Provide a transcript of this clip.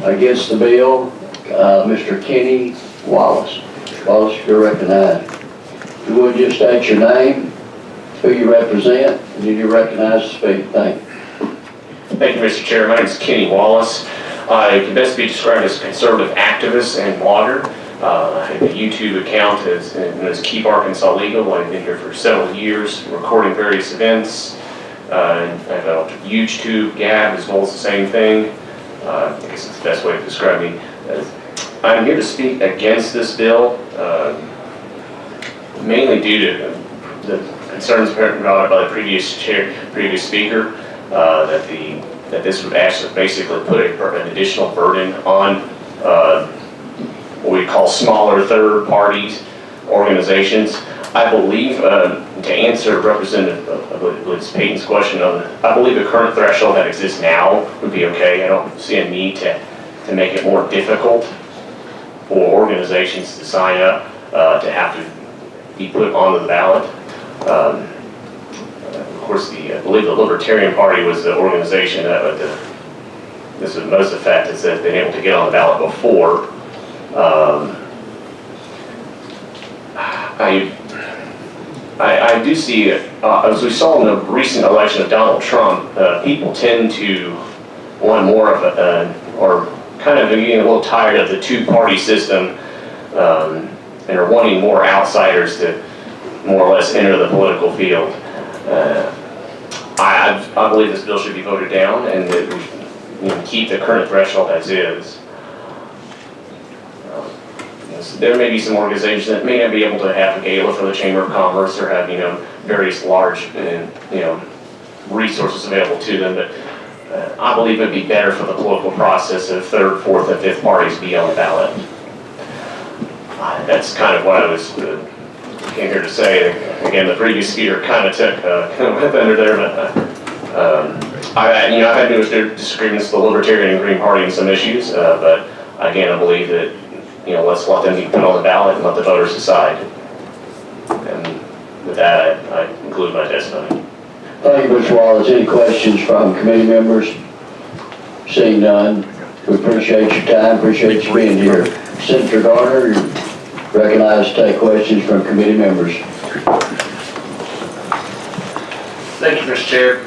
Against the bill, Mr. Kenny Wallis. Wallis, you're recognized. If you would just state your name, who you represent, and then you recognize the speak. Thank you. Thank you, Mr. Chair. My name is Kenny Wallis. I can best be described as a conservative activist and blogger. I have a YouTube account as Keep Arkansas Legal. I've been here for several years, recording various events. I have a YouTube, Gab, as well as the same thing. I guess it's the best way to describe me. I'm here to speak against this bill, mainly due to the concerns brought up by the previous speaker, that this would actually basically put an additional burden on what we call smaller third parties, organizations. I believe, to answer Representative Payton's question, I believe the current threshold that exists now would be okay. I don't see a need to make it more difficult for organizations to sign up, to have to be put onto the ballot. Of course, I believe the Libertarian Party was the organization that this was most effective, that's been able to get on the ballot before. I do see, as we saw in the recent election of Donald Trump, people tend to want more of or kind of getting a little tired of the two-party system, and are wanting more outsiders to more or less enter the political field. I believe this bill should be voted down, and that we keep the current threshold as is. There may be some organizations that may not be able to have a gala for the Chamber of Commerce or have, various large, resources available to them, but I believe it'd be better for the political process if third, fourth, and fifth parties be on the ballot. That's kind of what I was came here to say. Again, the previous speaker kind of took went under there, but I've had numerous disagreements with the Libertarian and Green Party on some issues, but again, I believe that let's let them be put on the ballot and let the voters decide. And with that, I conclude my testimony. Thank you, Mr. Wallace. Any questions from committee members? Seeing none, we appreciate your time, appreciate you being here. Senator Garner, you're recognized to take questions from committee members. Thank you, Mr. Chair.